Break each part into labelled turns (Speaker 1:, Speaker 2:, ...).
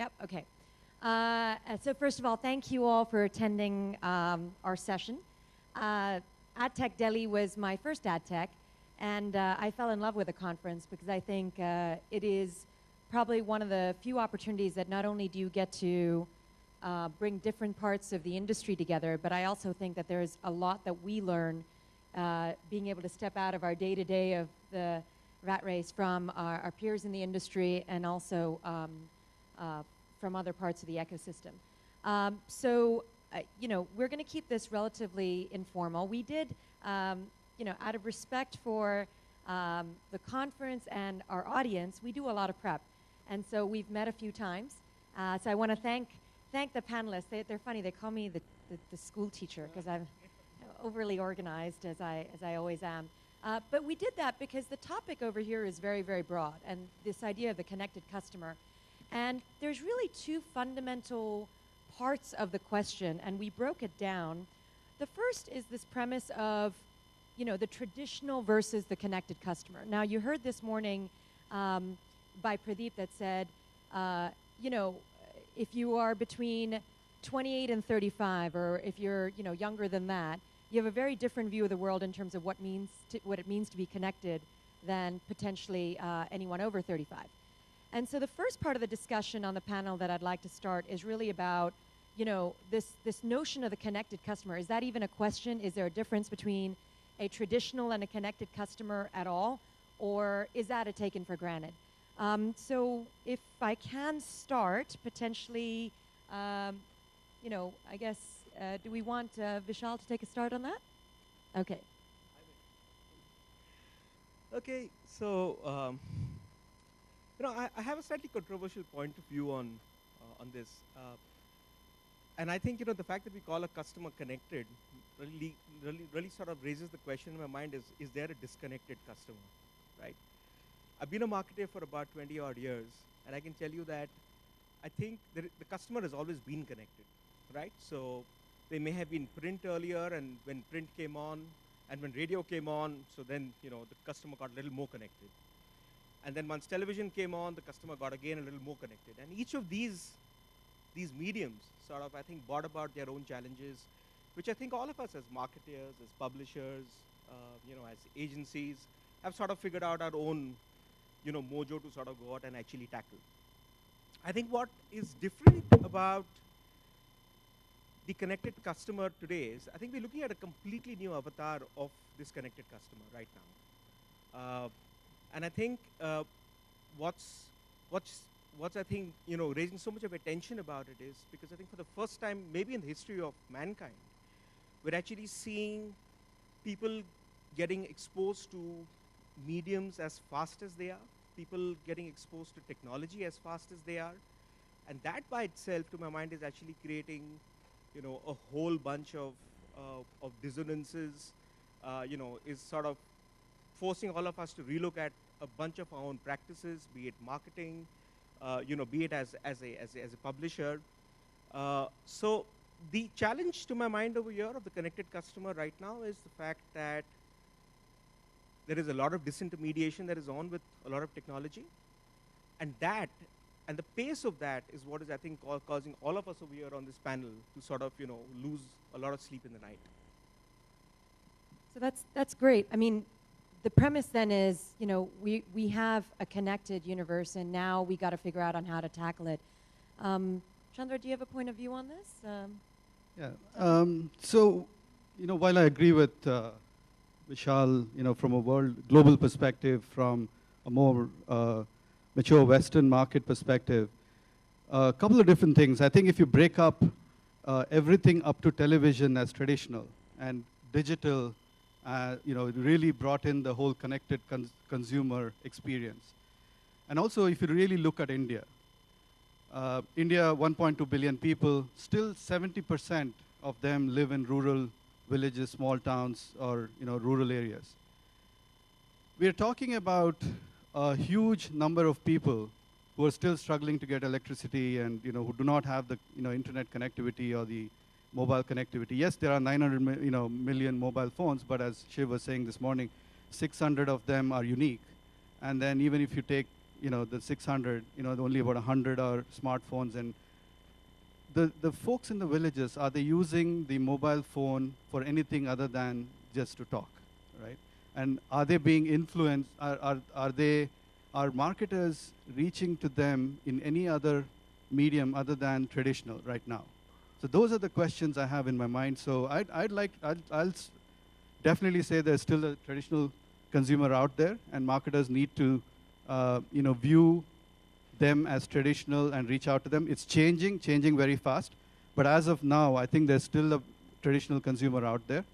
Speaker 1: Yep, okay. So first of all, thank you all for attending our session. AdTech Delhi was my first AdTech, and I fell in love with the conference because I think it is probably one of the few opportunities that not only do you get to bring different parts of the industry together, but I also think that there's a lot that we learn being able to step out of our day-to-day of the rat race from our peers in the industry and also from other parts of the ecosystem. We're going to keep this relatively informal. We did, out of respect for the conference and our audience, we do a lot of prep. And so we've met a few times. So I want to thank the panelists. They're funny. They call me the school teacher because I'm overly organized, as I always am. But we did that because the topic over here is very, very broad, and this idea of the connected customer. And there's really two fundamental parts of the question, and we broke it down. The first is this premise of, the traditional versus the connected customer. Now, you heard this morning by Pradeep that said, if you are between 28 and 35, or if you're, younger than that, you have a very different view of the world in terms of what it means to be connected than potentially anyone over 35. And so the first part of the discussion on the panel that I'd like to start is really about, this notion of the connected customer. Is that even a question? Is there a difference between a traditional and a connected customer at all? Or is that a taken for granted? So if I can start, potentially, I guess, do we want Vishal to take a start on that? Okay.
Speaker 2: Okay, so, I have a slightly controversial point of view on this. And I think, the fact that we call a customer connected really sort of raises the question in my mind is there a disconnected customer, right? I've been a marketer for about 20-odd years, and I can tell you that I think the customer has always been connected, right? So they may have been print earlier, and when print came on, and when radio came on, so then, the customer got a little more connected. And then once television came on, the customer got again a little more connected. And each of these mediums sort of, I think, brought about their own challenges, which I think all of us as marketers, as publishers, as agencies, have sort of figured out our own, mojo to sort of go out and actually tackle. I think what is different about the connected customer today is, I think we're looking at a completely new avatar of this connected customer right now. And I think what's I think, raising so much of attention about it is because I think for the first time, maybe in the history of mankind, we're actually seeing people getting exposed to mediums as fast as they are, people getting exposed to technology as fast as they are. And that by itself, to my mind, is actually creating, a whole bunch of dissonances, is sort of forcing all of us to relook at a bunch of our own practices, be it marketing, be it as a publisher. So the challenge to my mind over here of the connected customer right now is the fact that there is a lot of disintermediation that is on with a lot of technology. And the pace of that is what is, I think, causing all of us over here on this panel to sort of, lose a lot of sleep in the night.
Speaker 1: So that's great. I mean, the premise then is, we have a connected universe, and now we got to figure out on how to tackle it. Chandra, do you have a point of view on this?
Speaker 3: Yeah. So, while I agree with Vishal, from a global perspective, from a more mature Western market perspective, a couple of different things. I think if you break up everything up to television as traditional and digital, it really brought in the whole connected consumer experience. And also, if you really look at India, 1.2 billion people, still 70% of them live in rural villages, small towns, or rural areas. We're talking about a huge number of people who are still struggling to get electricity and who do not have the internet connectivity or the mobile connectivity. Yes, there are 900 million mobile phones, but as Shiv was saying this morning, 600 of them are unique. And then even if you take the 600, only about 100 are smartphones. And the folks in the villages, are they using the mobile phone for anything other than just to talk, right? And are they being influenced? Are marketers reaching to them in any other medium other than traditional right now? So those are the questions I have in my mind. So I'll definitely say there's still a traditional consumer out there, and marketers need to, view them as traditional and reach out to them. It's changing very fast. But as of now, I think there's still a traditional consumer out there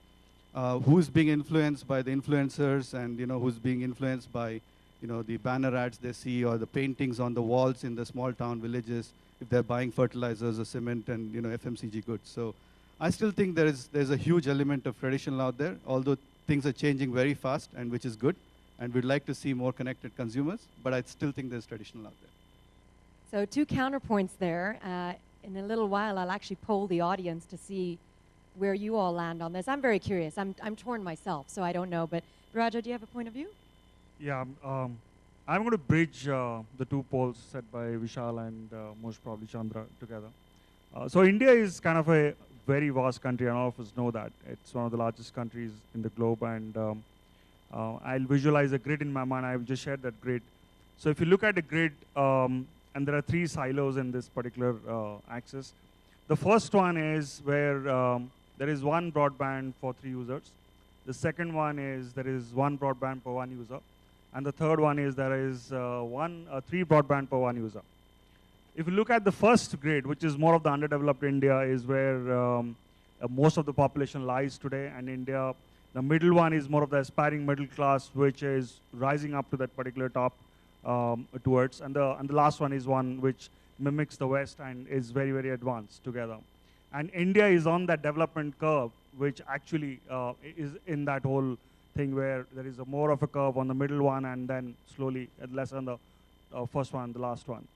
Speaker 3: who's being influenced by the influencers, and who's being influenced by the banner ads they see, or the paintings on the walls in the small town villages, if they're buying fertilizers or cement and FMCG goods. So I still think there's a huge element of traditional out there, although things are changing very fast, and which is good. And we'd like to see more connected consumers, but I still think there's traditional out there.
Speaker 1: So 2 counterpoints there. In a little while, I'll actually poll the audience to see where you all land on this. I'm very curious. I'm torn myself, so I don't know. But Beerajaah, do you have a point of view?
Speaker 4: Yeah, I'm going to bridge the 2 polls set by Vishal and most probably Chandra together. So India is kind of a very vast country, and all of us know that. It's one of the largest countries in the globe, and I'll visualize a grid in my mind. I've just shared that grid. So if you look at the grid, and there are 3 silos in this particular axis. The first one is where there is 1 broadband for 3 users. The second one is there is 1 broadband per 1 user. And the third one is there is 3 broadband per 1 user. If you look at the first grid, which is more of the underdeveloped India, is where most of the population lies today. And India, the middle one is more of the aspiring middle class, which is rising up to that particular top towards. And the last one is one which mimics the West and is very, very advanced together. And India is on that development curve, which actually is in that whole thing where there is more of a curve on the middle one, and then slowly less on the first one, the last one.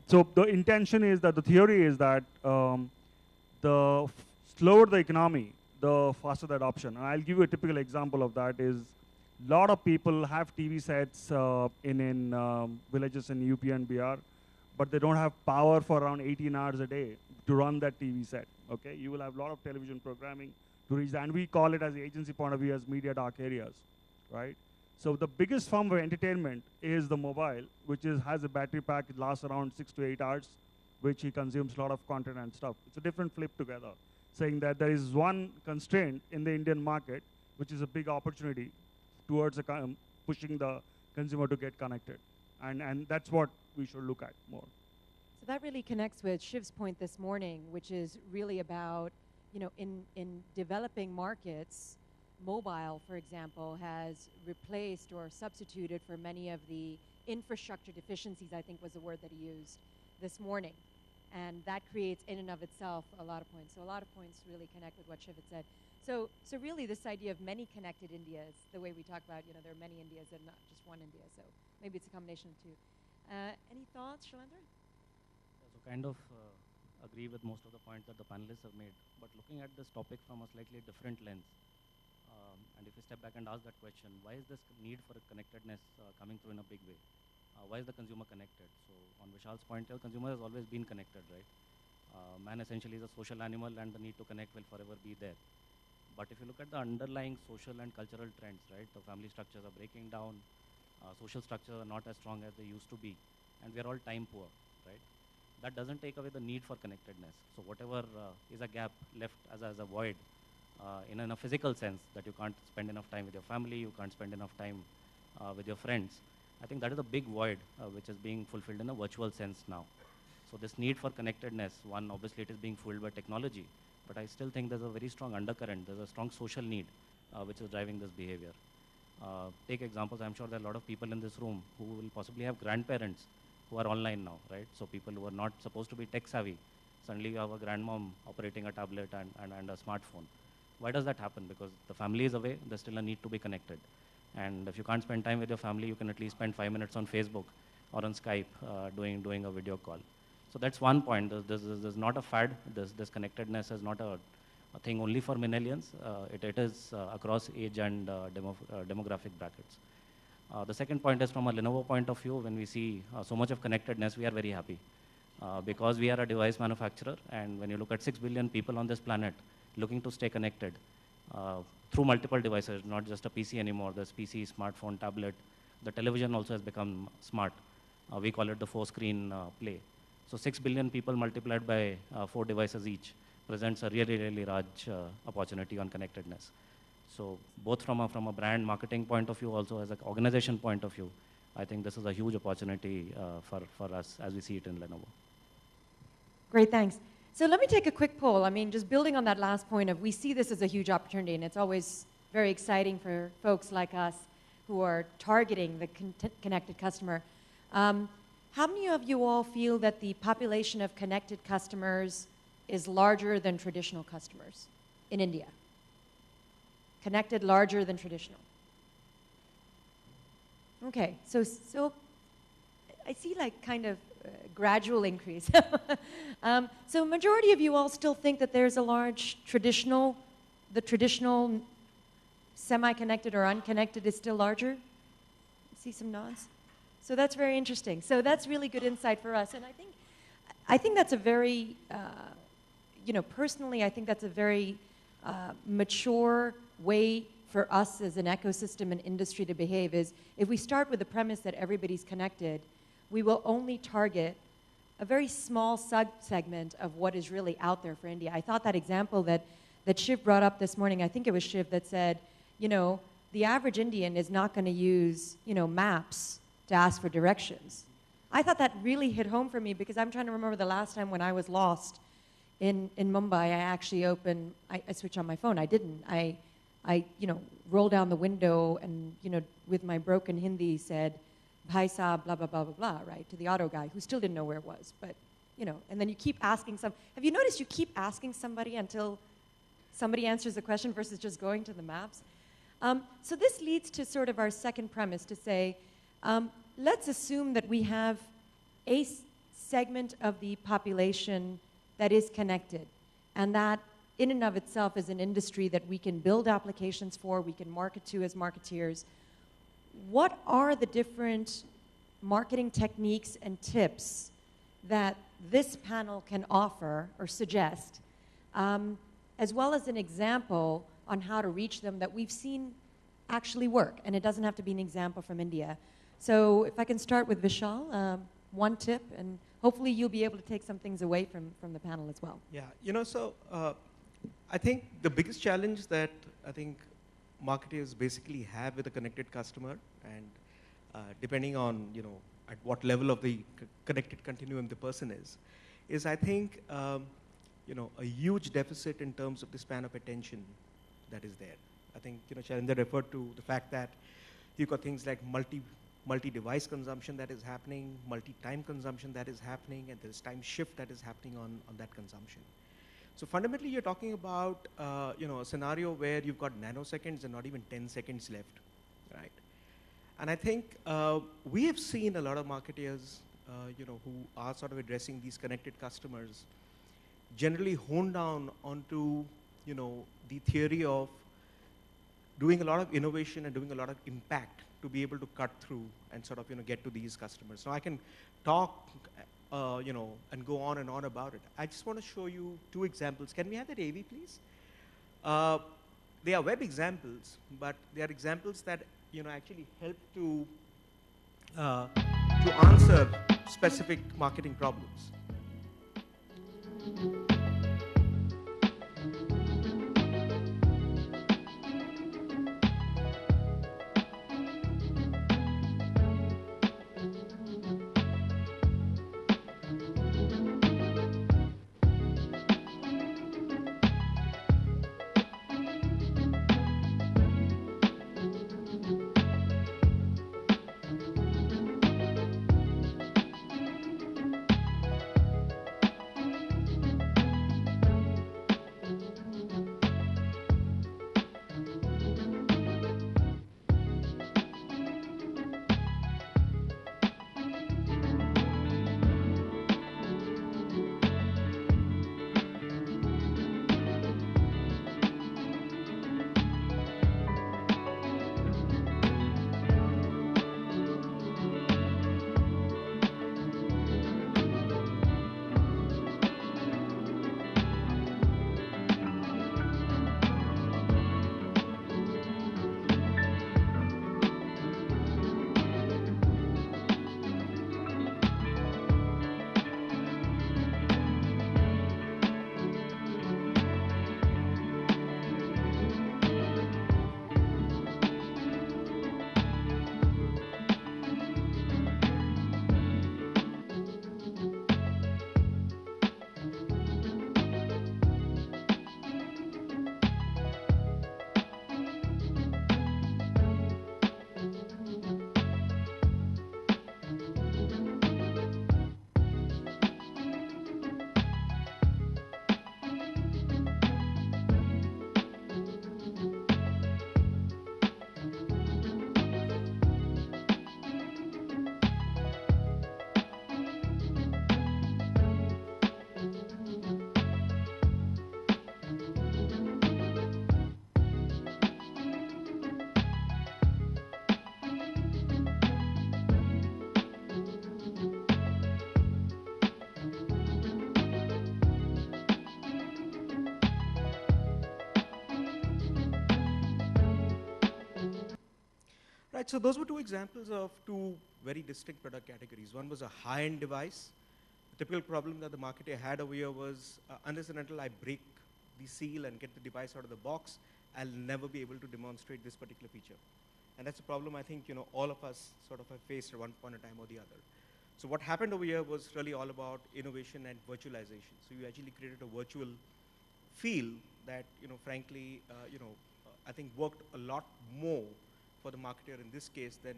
Speaker 4: So the intention is that the theory is that the slower the economy, the faster the adoption. And I'll give you a typical example of that is a lot of people have TV sets in villages in UP and BR, but they don't have power for around 18 hours a day to run that TV set. Okay, you will have a lot of television programming to reach that, and we call it as the agency point of view as media dark areas, right? So the biggest form of entertainment is the mobile, which has a battery pack. It lasts around 6 to 8 hours, which he consumes a lot of content and stuff. It's a different flip together, saying that there is one constraint in the Indian market, which is a big opportunity towards pushing the consumer to get connected. And that's what we should look at more.
Speaker 1: So that really connects with Shiv's point this morning, which is really about, in developing markets, mobile, for example, has replaced or substituted for many of the infrastructure deficiencies, I think was the word that he used this morning. And that creates in and of itself a lot of points. So a lot of points really connect with what Shiv had said. So really this idea of many connected Indias, the way we talk about, there are many Indias and not just one India. So maybe it's a combination of 2. Any thoughts, Shailendra?
Speaker 5: So kind of agree with most of the points that the panelists have made. But looking at this topic from a slightly different lens, and if you step back and ask that question, why is this need for connectedness coming through in a big way? Why is the consumer connected? So on Vishal's point, the consumer has always been connected, right? Man essentially is a social animal, and the need to connect will forever be there. But if you look at the underlying social and cultural trends, right, the family structures are breaking down, social structures are not as strong as they used to be, and we are all time poor, right? That doesn't take away the need for connectedness. So whatever is a gap left as a void, in a physical sense, that you can't spend enough time with your family, you can't spend enough time with your friends, I think that is a big void which is being fulfilled in a virtual sense now. So this need for connectedness, one, obviously it is being fueled by technology, but I still think there's a very strong undercurrent, there's a strong social need which is driving this behavior. Take examples, I'm sure there are a lot of people in this room who will possibly have grandparents who are online now, right? So people who are not supposed to be tech savvy, suddenly you have a grandmom operating a tablet and a smartphone. Why does that happen? Because the family is away, there's still a need to be connected. And if you can't spend time with your family, you can at least spend 5 minutes on Facebook or on Skype doing a video call. So that's one point. There's not a fad. This connectedness is not a thing only for millennials. It is across age and demographic brackets. The second point is from a Lenovo point of view, when we see so much of connectedness, we are very happy. Because we are a device manufacturer, and when you look at 6 billion people on this planet looking to stay connected through multiple devices, not just a PC anymore, there's PC, smartphone, tablet. The television also has become smart. We call it the 4-screen play. So 6 billion people multiplied by 4 devices each presents a really, really large opportunity on connectedness. So both from a brand marketing point of view, also as an organization point of view, I think this is a huge opportunity for us as we see it in Lenovo.
Speaker 1: Great, thanks. So let me take a quick poll. I mean, just building on that last point of we see this as a huge opportunity, and it's always very exciting for folks like us who are targeting the connected customer. How many of you all feel that the population of connected customers is larger than traditional customers in India? Connected larger than traditional. Okay, so I see like kind of gradual increase. So majority of you all still think that there's a large traditional semi-connected or unconnected is still larger? See some nods? So that's very interesting. So that's really good insight for us. And I think that's a very, personally, I think that's a very mature way for us as an ecosystem and industry to behave is if we start with the premise that everybody's connected, we will only target a very small segment of what is really out there for India. I thought that example that Shiv brought up this morning, I think it was Shiv that said, the average Indian is not going to use, maps to ask for directions. I thought that really hit home for me because I'm trying to remember the last time when I was lost in Mumbai, I actually I switched on my phone. I didn't. I rolled down the window and, with my broken Hindi said, Bhai Saab, blah, blah, blah, blah, blah, right, to the auto guy who still didn't know where it was. But, and then you keep asking have you noticed you keep asking somebody until somebody answers the question versus just going to the maps? So this leads to sort of our second premise to say, let's assume that we have a segment of the population that is connected, and that in and of itself is an industry that we can build applications for, we can market to as marketeers. What are the different marketing techniques and tips that this panel can offer or suggest, as well as an example on how to reach them that we've seen actually work? And it doesn't have to be an example from India. So if I can start with Vishal, one tip, and hopefully you'll be able to take some things away from the panel as well.
Speaker 2: Yeah, I think the biggest challenge that I think marketers basically have with a connected customer, and depending on at what level of the connected continuum the person is I think a huge deficit in terms of the span of attention that is there. I think Shailendra referred to the fact that you've got things like multi-device consumption that is happening, multi-time consumption that is happening, and there's time shift that is happening on that consumption. So fundamentally, you're talking about a scenario where you've got nanoseconds and not even 10 seconds left, right? And I think we have seen a lot of marketers, who are sort of addressing these connected customers, generally hone down onto, the theory of doing a lot of innovation and doing a lot of impact to be able to cut through and sort of, get to these customers. So I can talk and go on and on about it. I just want to show you 2 examples. Can we have that AV, please? They are web examples, but they are examples that actually help to answer specific marketing problems. Right, so those were two examples of two very distinct product categories. One was a high-end device. The typical problem that the marketer had over here was, unless and until I break the seal and get the device out of the box, I'll never be able to demonstrate this particular feature. And that's a problem I think all of us sort of have faced at one point in time or the other. So what happened over here was really all about innovation and virtualization. So you actually created a virtual feel that, frankly, I think worked a lot more for the marketer in this case than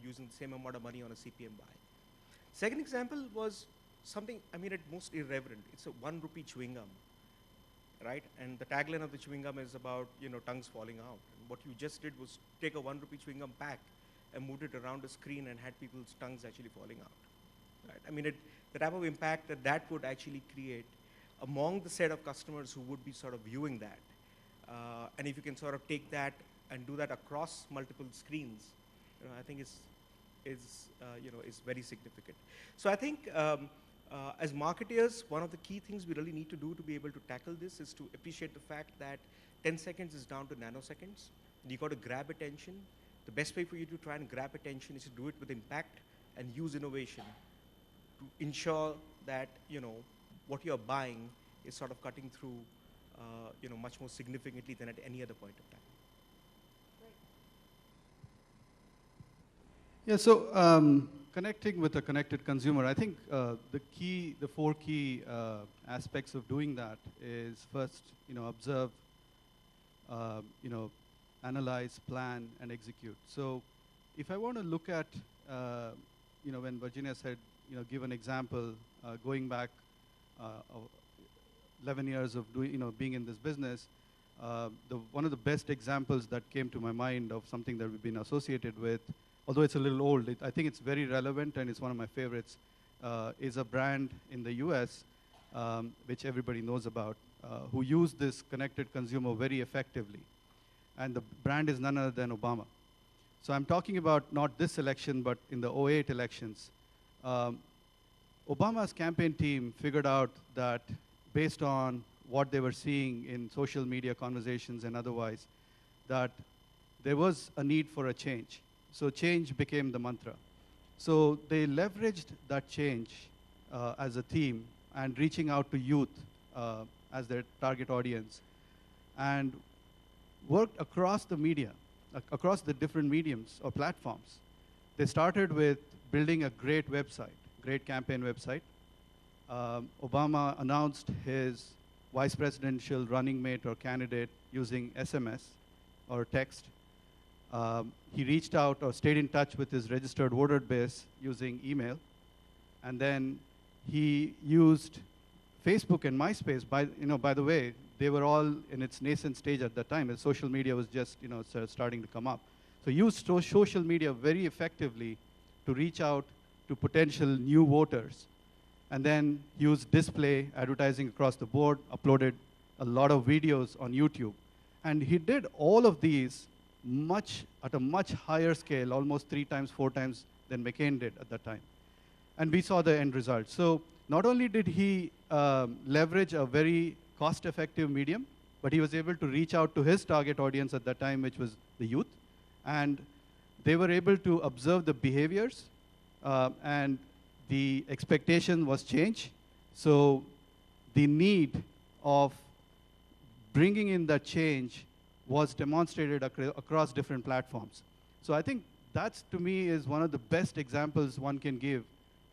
Speaker 2: using the same amount of money on a CPM buy. Second example was something, at most irreverent. It's a 1 rupee chewing gum, right? And the tagline of the chewing gum is about tongues falling out. And what you just did was take a 1 rupee chewing gum pack and moved it around the screen and had people's tongues actually falling out. Right? The type of impact that would actually create among the set of customers who would be sort of viewing that. And if you can sort of take that and do that across multiple screens, I think is very significant. So I think as marketers, one of the key things we really need to do to be able to tackle this is to appreciate the fact that 10 seconds is down to nanoseconds. You got to grab attention. The best way for you to try and grab attention is to do it with impact and use innovation to ensure that what you're buying is sort of cutting through much more significantly than at any other point of time.
Speaker 3: Yeah, so connecting with a connected consumer, I think the four key aspects of doing that is first, observe, analyze, plan, and execute. So if I want to look at, when Virginia said, give an example, going back 11 years of doing, being in this business, one of the best examples that came to my mind of something that we've been associated with, although it's a little old, I think it's very relevant and it's one of my favorites, is a brand in the US, which everybody knows about, who use this connected consumer very effectively. And the brand is none other than Obama. So I'm talking about not this election, but in the 2008 elections. Obama's campaign team figured out that based on what they were seeing in social media conversations and otherwise, that there was a need for a change. So change became the mantra. So they leveraged that change as a theme and reaching out to youth as their target audience, and worked across the media, across the different mediums or platforms. They started with building a great website, great campaign website. Obama announced his vice presidential running mate or candidate using SMS or text. He reached out or stayed in touch with his registered voter base using email. And then he used Facebook and MySpace. By the way, they were all in its nascent stage at that time, as social media was just starting to come up. So he used social media very effectively to reach out to potential new voters. And then used display advertising across the board, uploaded a lot of videos on YouTube. And he did all of these at a much higher scale, almost 3 times, 4 times than McCain did at that time. And we saw the end result. So not only did he leverage a very cost-effective medium, but he was able to reach out to his target audience at that time, which was the youth. And they were able to observe the behaviors, and the expectation was change. So the need of bringing in that change was demonstrated across different platforms. So I think that's, to me, is one of the best examples one can give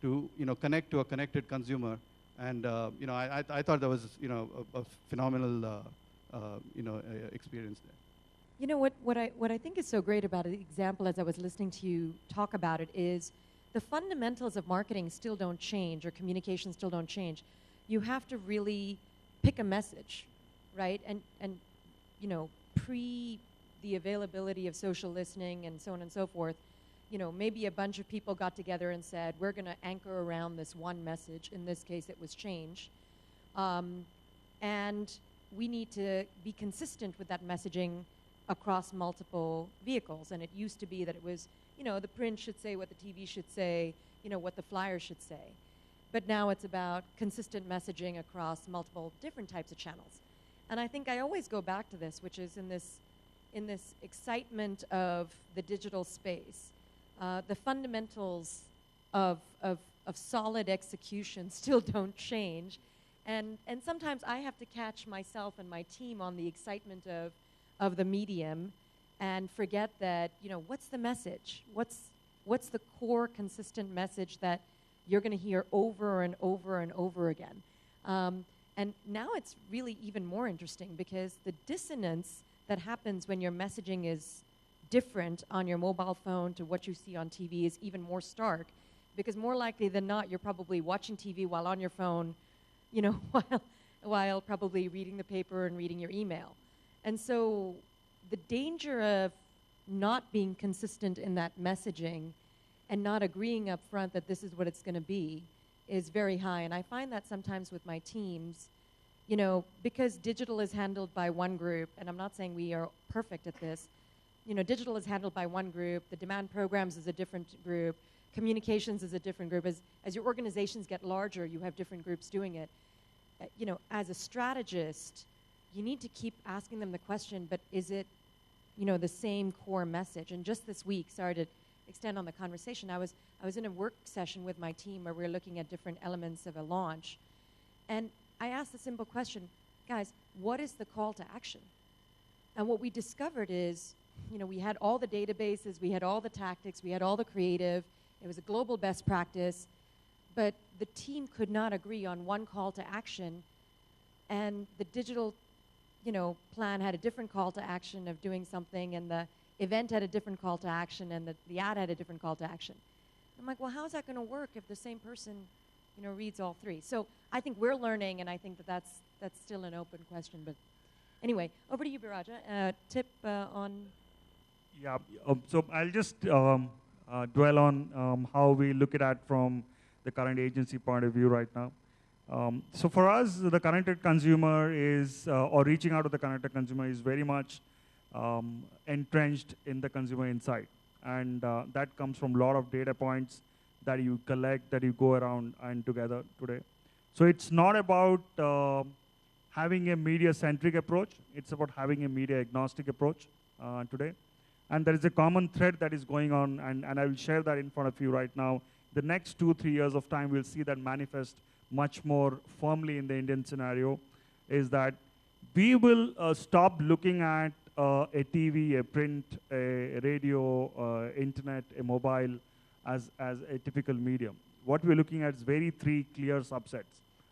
Speaker 3: to connect to a connected consumer. And I thought that was a phenomenal experience there.
Speaker 1: What I think is so great about the example, as I was listening to you talk about it, is the fundamentals of marketing still don't change, or communication still don't change. You have to really pick a message, right? And pre the availability of social listening and so on and so forth, maybe a bunch of people got together and said, we're going to anchor around this one message. In this case, it was change. And we need to be consistent with that messaging across multiple vehicles. And it used to be that it was, the print should say what the TV should say, what the flyer should say. But now it's about consistent messaging across multiple different types of channels. And I think I always go back to this, which is in this in this excitement of the digital space, the fundamentals of solid execution still don't change. And sometimes I have to catch myself and my team on the excitement of the medium and forget that, what's the message? What's the core consistent message that you're going to hear over and over and over again? And now it's really even more interesting because the dissonance that happens when your messaging is different on your mobile phone to what you see on TV is even more stark, because more likely than not, you're probably watching TV while on your phone, while probably reading the paper and reading your email. And so the danger of not being consistent in that messaging and not agreeing up front that this is what it's going to be is very high. And I find that sometimes with my teams, because digital is handled by one group, and I'm not saying we are perfect at this, digital is handled by one group, the demand programs is a different group, communications is a different group. As your organizations get larger, you have different groups doing it. As a strategist, you need to keep asking them the question, but is it, the same core message? And just this week, sorry to extend on the conversation, I was in a work session with my team where we were looking at different elements of a launch. And I asked the simple question, guys, what is the call to action? And what we discovered is, we had all the databases, we had all the tactics, we had all the creative, it was a global best practice, but the team could not agree on one call to action, and the digital plan had a different call to action of doing something, and the event had a different call to action, and the ad had a different call to action. I'm like, well, how's that going to work if the same person, reads all three? So I think we're learning, and I think that's still an open question. But anyway, over to you, Beerajaah. Tip on...
Speaker 4: Yeah, so I'll just dwell on how we look at it from the current agency point of view right now. So for us, the connected consumer is, or reaching out to the connected consumer is very much entrenched in the consumer insight. And that comes from a lot of data points that you collect, that you go around and together today. So it's not about having a media-centric approach. It's about having a media-agnostic approach today. And there is a common thread that is going on, and I will share that in front of you right now. The next 2-3 years of time, we'll see that manifest much more firmly in the Indian scenario, is that we will stop looking at a TV, a print, a radio, internet, a mobile as a typical medium. What we're looking at is very 3 clear subsets.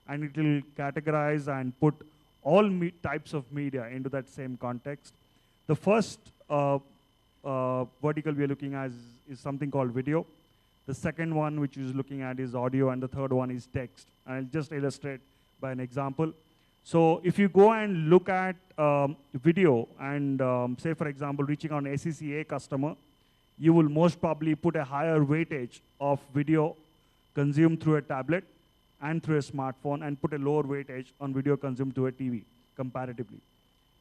Speaker 4: And it will categorize and put all types of media into that same context. The first vertical we're looking at is something called video. The second one, which is looking at, is audio, and the third one is text. And I'll just illustrate by an example. So if you go and look at video and say, for example, reaching on an SECA customer, you will most probably put a higher weightage of video consumed through a tablet and through a smartphone, and put a lower weightage on video consumed through a TV, comparatively.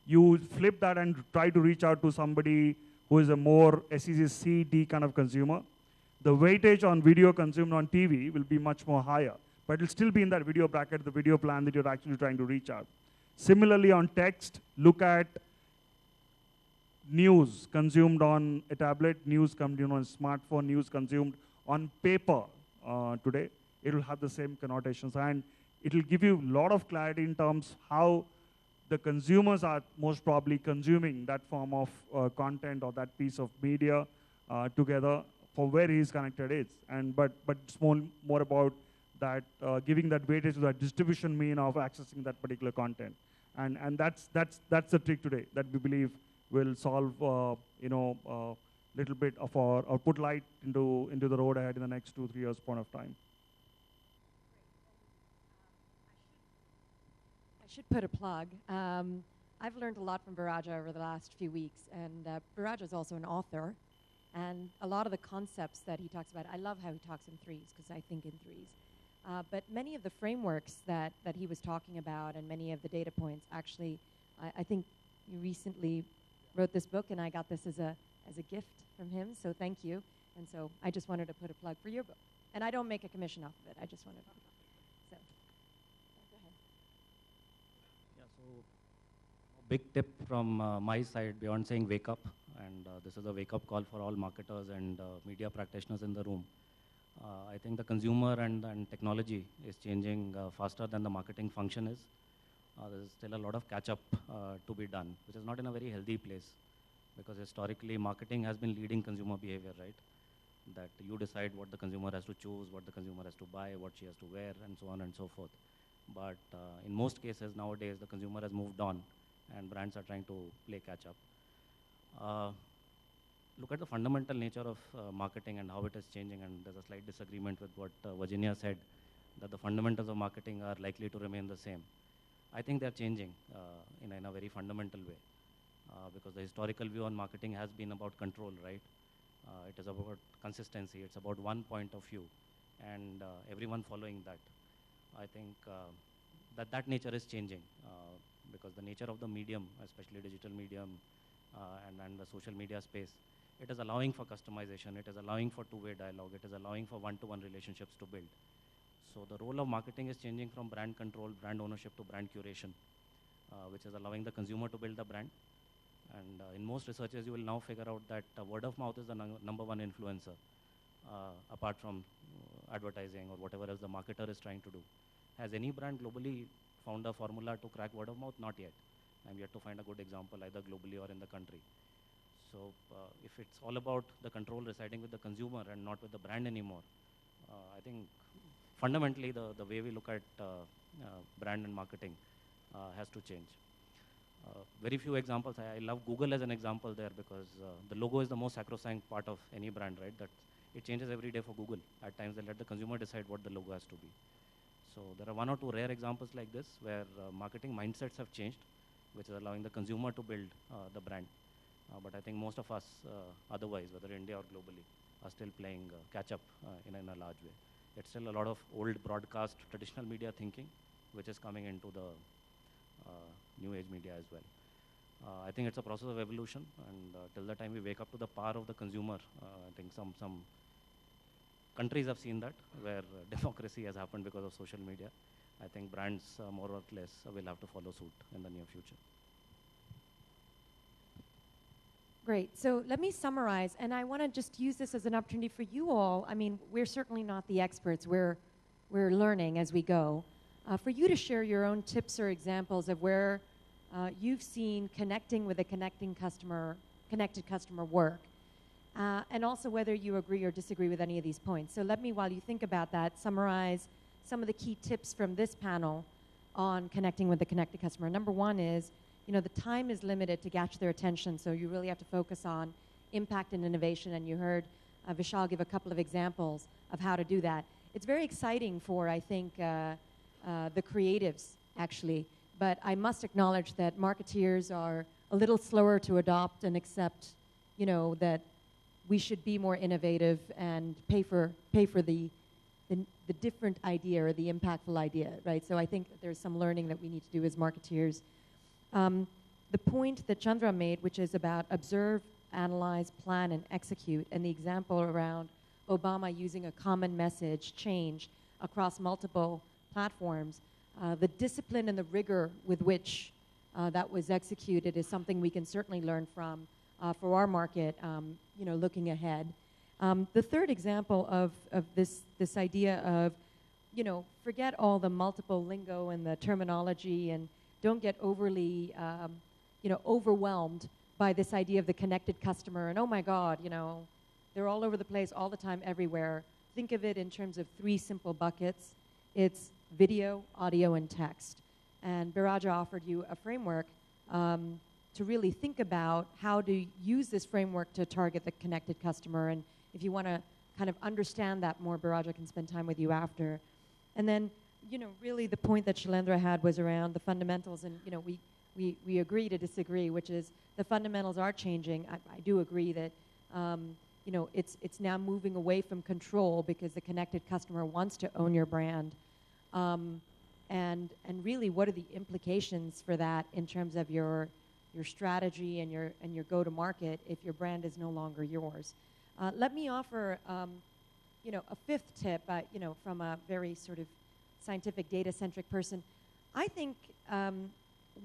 Speaker 4: You flip that and try to reach out to somebody who is a more SEC-D kind of consumer. The weightage on video consumed on TV will be much more higher, but it'll still be in that video bracket, the video plan that you're actually trying to reach out. Similarly, on text, look at news consumed on a tablet, news consumed on a smartphone, news consumed on paper today. It will have the same connotations, and it will give you a lot of clarity in terms how the consumers are most probably consuming that form of content or that piece of media together for where his connected is. But it's more about that giving that weightage to that distribution mean of accessing that particular content. And that's the trick today that we believe will solve little bit of or put light into the road ahead in the next 2-3 years point of time.
Speaker 1: I should put a plug. I've learned a lot from Beerajaah over the last few weeks, and Beerajaah is also an author, and a lot of the concepts that he talks about, I love how he talks in threes, because I think in threes. But many of the frameworks that he was talking about and many of the data points, actually, I think you recently wrote this book, and I got this as a gift from him, so thank you. And so I just wanted to put a plug for your book. And I don't make a commission off of it. I just wanted to. So, go ahead.
Speaker 5: Yeah, so big tip from my side, beyond saying wake up, and this is a wake-up call for all marketers and media practitioners in the room. I think the consumer and technology is changing faster than the marketing function is. There's still a lot of catch-up to be done, which is not in a very healthy place, because historically marketing has been leading consumer behavior, right? That you decide what the consumer has to choose, what the consumer has to buy, what she has to wear, and so on and so forth. But in most cases nowadays, the consumer has moved on, and brands are trying to play catch-up. Look at the fundamental nature of marketing and how it is changing, and there's a slight disagreement with what Virginia said, that the fundamentals of marketing are likely to remain the same. I think they're changing in a very fundamental way, because the historical view on marketing has been about control, right? It is about consistency, it's about one point of view, and everyone following that. I think that nature is changing, because the nature of the medium, especially digital medium and the social media space, it is allowing for customization, it is allowing for two-way dialogue, it is allowing for one-to-one relationships to build. So the role of marketing is changing from brand control, brand ownership to brand curation, which is allowing the consumer to build the brand. And in most researches, you will now figure out that word of mouth is the number one influencer, apart from advertising or whatever else the marketer is trying to do. Has any brand globally found a formula to crack word of mouth? Not yet. I'm yet to find a good example either globally or in the country. So if it's all about the control residing with the consumer and not with the brand anymore, I think fundamentally the way we look at brand and marketing has to change. Very few examples. I love Google as an example there, because the logo is the most sacrosanct part of any brand, right? That it changes every day for Google. At times they let the consumer decide what the logo has to be. So there are one or two rare examples like this where marketing mindsets have changed, which is allowing the consumer to build the brand. But I think most of us otherwise, whether India or globally, are still playing catch up in a large way. It's still a lot of old broadcast traditional media thinking, which is coming into the new age media as well. I think it's a process of evolution, and till the time we wake up to the power of the consumer, I think some countries have seen that, where democracy has happened because of social media. I think brands more or less will have to follow suit in the near future.
Speaker 1: Great. So let me summarize, and I want to just use this as an opportunity for you all. I mean, we're certainly not the experts. We're learning as we go. For you to share your own tips or examples of where you've seen connecting with a connected customer work, and also whether you agree or disagree with any of these points. So let me, while you think about that, summarize some of the key tips from this panel on connecting with the connected customer. Number one is, the time is limited to catch their attention, so you really have to focus on impact and innovation, and you heard Vishal give a couple of examples of how to do that. It's very exciting for, I think, the creatives, actually, but I must acknowledge that marketeers are a little slower to adopt and accept, that we should be more innovative and pay for the different idea or the impactful idea, right? So I think there's some learning that we need to do as marketeers. The point that Chandra made, which is about observe, analyze, plan, and execute, and the example around Obama using a common message change across multiple platforms, the discipline and the rigor with which that was executed is something we can certainly learn from for our market, looking ahead. The third example of this idea of, forget all the multiple lingo and the terminology, and don't get overly, overwhelmed by this idea of the connected customer. And oh my God, they're all over the place, all the time, everywhere. Think of it in terms of three simple buckets. It's video, audio, and text. And Beerajaah offered you a framework to really think about how to use this framework to target the connected customer. And if you want to kind of understand that more, Beerajaah can spend time with you after. And then, really the point that Shailendra had was around the fundamentals, and we agree to disagree, which is the fundamentals are changing. I do agree that it's now moving away from control because the connected customer wants to own your brand. And really, what are the implications for that in terms of your strategy and your go-to-market if your brand is no longer yours? Let me offer a fifth tip, from a very sort of scientific data-centric person. I think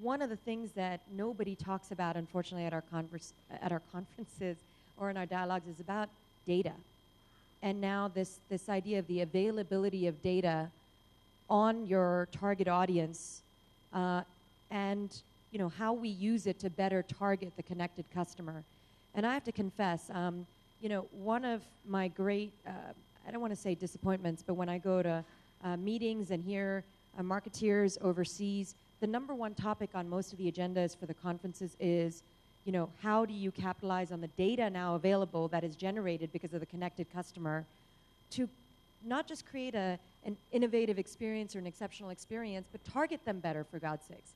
Speaker 1: one of the things that nobody talks about, unfortunately, at our conferences or in our dialogues is about data. And now this idea of the availability of data on your target audience and how we use it to better target the connected customer. And I have to confess, one of my great, I don't want to say disappointments, but when I go to meetings and hear marketeers overseas, the number one topic on most of the agendas for the conferences is, how do you capitalize on the data now available that is generated because of the connected customer to not just create an innovative experience or an exceptional experience, but target them better, for God's sakes.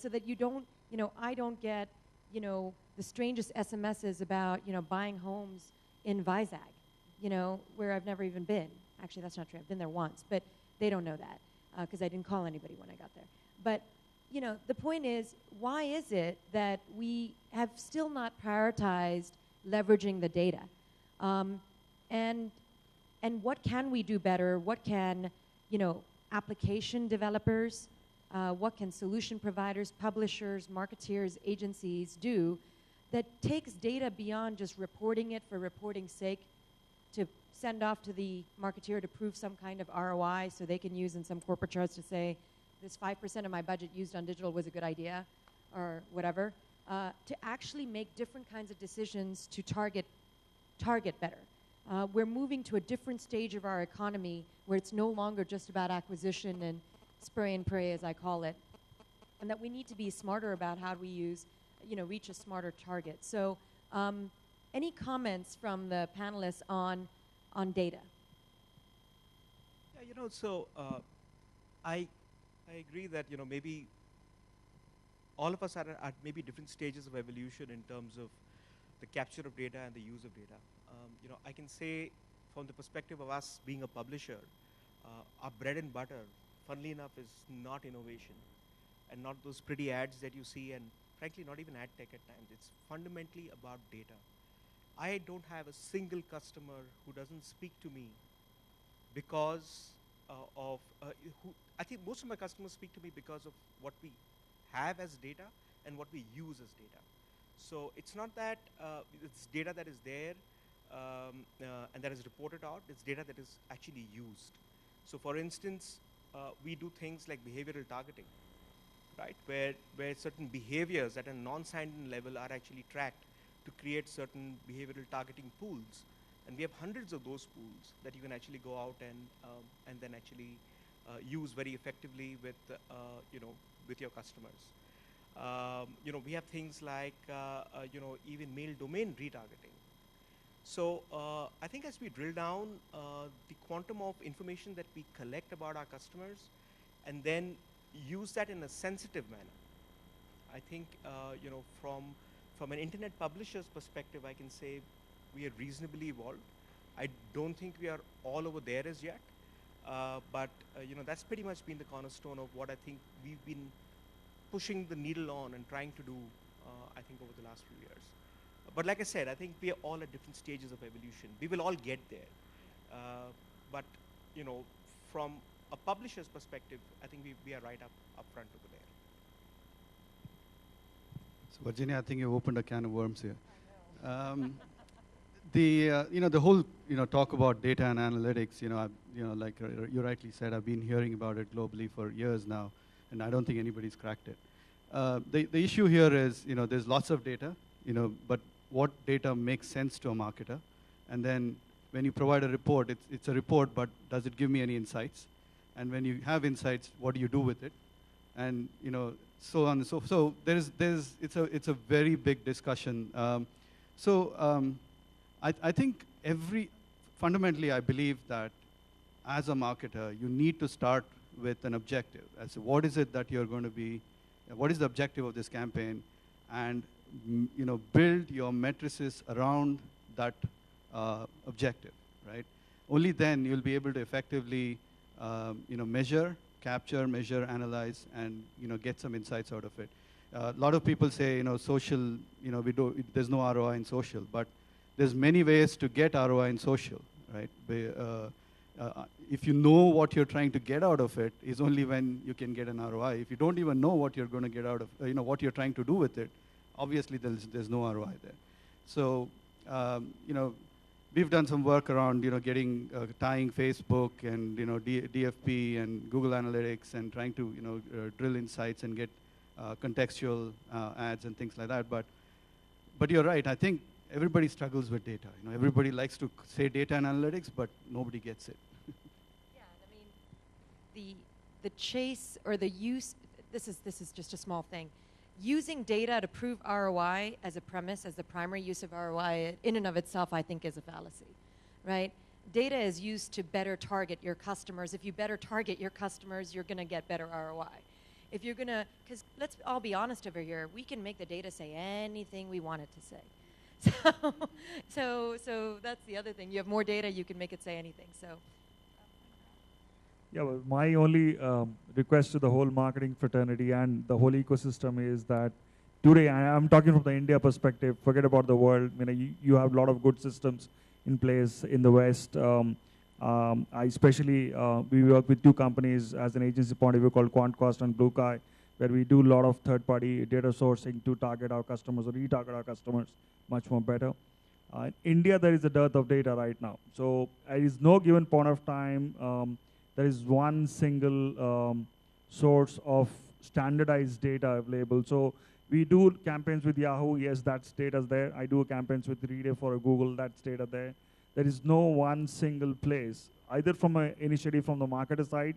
Speaker 1: So that you don't, I don't get, the strangest SMSs about, buying homes in Vizag, where I've never even been. Actually, that's not true. I've been there once, but they don't know that because I didn't call anybody when I got there. But, the point is, why is it that we have still not prioritized leveraging the data? And what can we do better? What can, application developers, what can solution providers, publishers, marketeers, agencies do that takes data beyond just reporting it for reporting's sake to send off to the marketeer to prove some kind of ROI so they can use in some corporate charts to say, this 5% of my budget used on digital was a good idea, or whatever, to actually make different kinds of decisions to target better. We're moving to a different stage of our economy where it's no longer just about acquisition and spray and pray, as I call it, and that we need to be smarter about how we use, reach a smarter target. So any comments from the panelists on data?
Speaker 2: Yeah, so I agree that, maybe all of us are at maybe different stages of evolution in terms of the capture of data and the use of data. I can say from the perspective of us being a publisher, our bread and butter, funnily enough, is not innovation and not those pretty ads that you see, and frankly, not even ad tech at times. It's fundamentally about data. I don't have a single customer who doesn't speak to me because I think most of my customers speak to me because of what we have as data and what we use as data. So it's not that it's data that is there and that is reported out. It's data that is actually used. So for instance, we do things like behavioral targeting, right? Where certain behaviors at a non-Sandin level are actually tracked to create certain behavioral targeting pools. And we have hundreds of those pools that you can actually go out and then actually use very effectively with, with your customers. We have things like, even mail domain retargeting. So I think as we drill down the quantum of information that we collect about our customers and then use that in a sensitive manner, I think, from an internet publisher's perspective, I can say we are reasonably evolved. I don't think we are all over there as yet, but that's pretty much been the cornerstone of what I think we've been pushing the needle on and trying to do, I think, over the last few years. But like I said, I think we are all at different stages of evolution. We will all get there. But, from a publisher's perspective, I think we are right up front over there.
Speaker 3: So Virginia, I think you opened a can of worms here. The whole talk about data and analytics, like you rightly said, I've been hearing about it globally for years now, and I don't think anybody's cracked it. The issue here is, there's lots of data, but what data makes sense to a marketer? And then when you provide a report, it's a report, but does it give me any insights? And when you have insights, what do you do with it? And so on and so forth. So it's a very big discussion. I think fundamentally, I believe that as a marketer, you need to start with an objective as to what is it that you're going to be, what is the objective of this campaign, and build your matrices around that objective, right? Only then you'll be able to effectively measure, capture, measure, analyze, and get some insights out of it. A lot of people say social, there's no ROI in social, but there's many ways to get ROI in social, right? if you know what you're trying to get out of it, is only when you can get an ROI. If you don't even know what you're going to get out of, what you're trying to do with it, obviously there's no ROI there. So, we've done some work around, getting, tying Facebook and, DFP and Google Analytics and trying to, drill insights and get contextual ads and things like that. But you're right. I think everybody struggles with data. Everybody likes to say data and analytics, but nobody gets it.
Speaker 1: Yeah, and I mean, the chase or the use. This is just a small thing. Using data to prove ROI as a premise, as the primary use of ROI, in and of itself, I think is a fallacy, right? Data is used to better target your customers. If you better target your customers, you're going to get better ROI. If you're going to, because let's all be honest over here, we can make the data say anything we want it to say. So that's the other thing. You have more data, you can make it say anything. So.
Speaker 4: Yeah, well, my only request to the whole marketing fraternity and the whole ecosystem is that today, I'm talking from the India perspective, forget about the world. You have a lot of good systems in place in the West. I especially, we work with two companies as an agency point of view called QuantCost and BlueKai, where we do a lot of third-party data sourcing to target our customers or retarget our customers much more better. In India, there is a dearth of data right now. So there is no given point of time, there is one single source of standardized data available. So we do campaigns with Yahoo, yes, that's data's there. I do campaigns with Reader for Google, that's data there. There is no one single place, either from an initiative from the marketer side,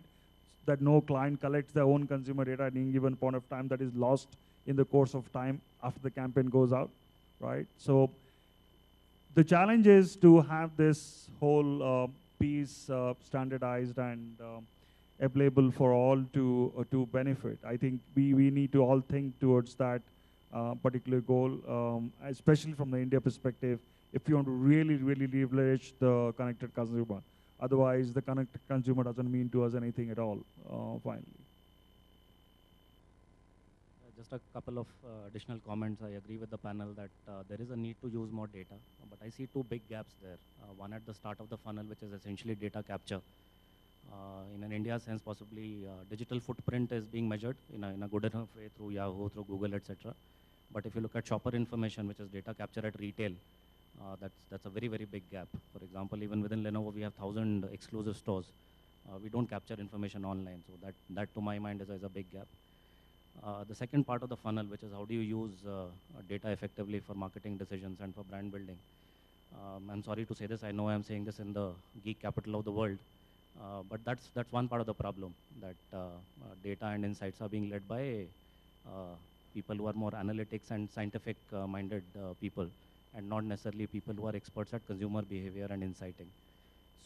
Speaker 4: that no client collects their own consumer data at any given point of time that is lost in the course of time after the campaign goes out, right? So the challenge is to have this whole piece standardized and available for all to benefit. I think we need to all think towards that particular goal, especially from the India perspective, if you want to really, really leverage the connected consumer. Otherwise, the connected consumer doesn't mean to us anything at all, finally.
Speaker 5: Just a couple of additional comments. I agree with the panel that there is a need to use more data, but I see two big gaps there. One at the start of the funnel, which is essentially data capture. In an India sense, possibly digital footprint is being measured in a good enough way through Yahoo, through Google, etc. But if you look at shopper information, which is data capture at retail, that's a very, very big gap. For example, even within Lenovo, we have 1,000 exclusive stores. We don't capture information online, so that to my mind is a big gap. The second part of the funnel, which is how do you use data effectively for marketing decisions and for brand building. I'm sorry to say this, I know I'm saying this in the geek capital of the world, but that's one part of the problem, that data and insights are being led by people who are more analytics and scientific minded people, and not necessarily people who are experts at consumer behavior and insighting.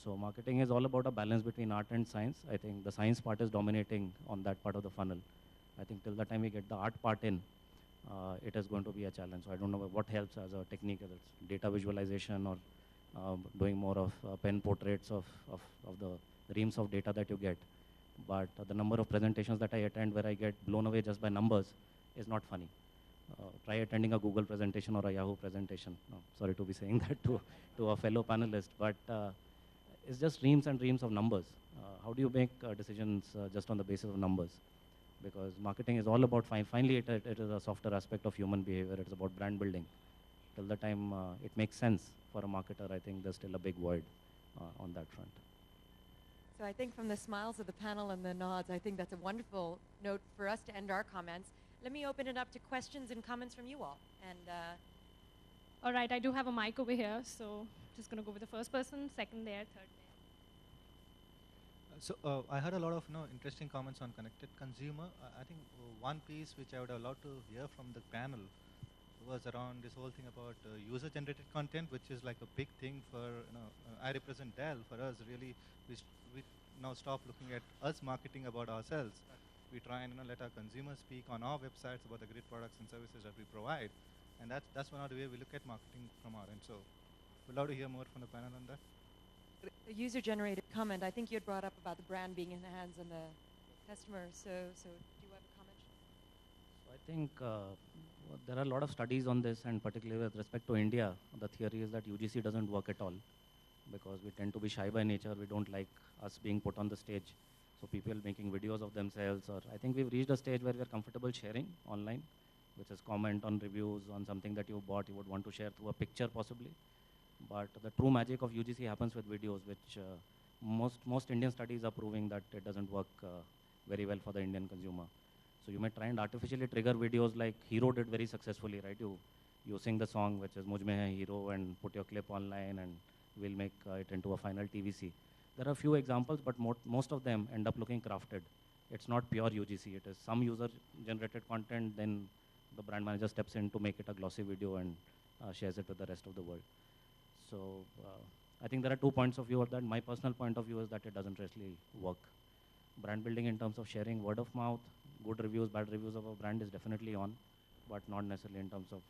Speaker 5: So marketing is all about a balance between art and science. I think the science part is dominating on that part of the funnel. I think till the time we get the art part in, it is going to be a challenge. So I don't know what helps as a technique, whether it's data visualization or doing more of pen portraits of the reams of data that you get. But the number of presentations that I attend where I get blown away just by numbers is not funny. Try attending a Google presentation or a Yahoo presentation. No, sorry to be saying that to a fellow panelist, but it's just reams and reams of numbers. How do you make decisions just on the basis of numbers? Because marketing is all about, finally it is a softer aspect of human behavior. It's about brand building. Till the time it makes sense for a marketer, I think there's still a big void on that front.
Speaker 1: So I think from the smiles of the panel and the nods, I think that's a wonderful note for us to end our comments. Let me open it up to questions and comments from you all. And
Speaker 6: all right, I do have a mic over here, so just going to go with the first person, second there, third there.
Speaker 7: So I heard a lot of interesting comments on connected consumer. I think one piece which I would have loved to hear from the panel was around this whole thing about user-generated content, which is like a big thing for, I represent Dell. For us, really, we now stop looking at us marketing about ourselves. We try and let our consumers speak on our websites about the great products and services that we provide. And that's one of the way we look at marketing from our end. So we'd love to hear more from the panel on that.
Speaker 1: The user-generated comment, I think you had brought up about the brand being in the hands of the customer. So do you have a comment?
Speaker 5: So I think there are a lot of studies on this, and particularly with respect to India, the theory is that UGC doesn't work at all. because we tend to be shy by nature. We don't like us being put on the stage. So people making videos of themselves, or I think we've reached a stage where we're comfortable sharing online, which is comment on reviews on something that you bought, you would want to share through a picture possibly. But the true magic of UGC happens with videos, which most Indian studies are proving that it doesn't work very well for the Indian consumer. So you may try and artificially trigger videos like Hero did very successfully, right? You sing the song, which is Mujh Mein Hai Hero, and put your clip online, and we'll make it into a final TVC. There are a few examples, but most of them end up looking crafted. It's not pure UGC. It is some user-generated content, then the brand manager steps in to make it a glossy video and shares it with the rest of the world. So I think there are 2 points of view of that. My personal point of view is that it doesn't really work. Brand building in terms of sharing word of mouth, good reviews, bad reviews of a brand is definitely on, but not necessarily in terms of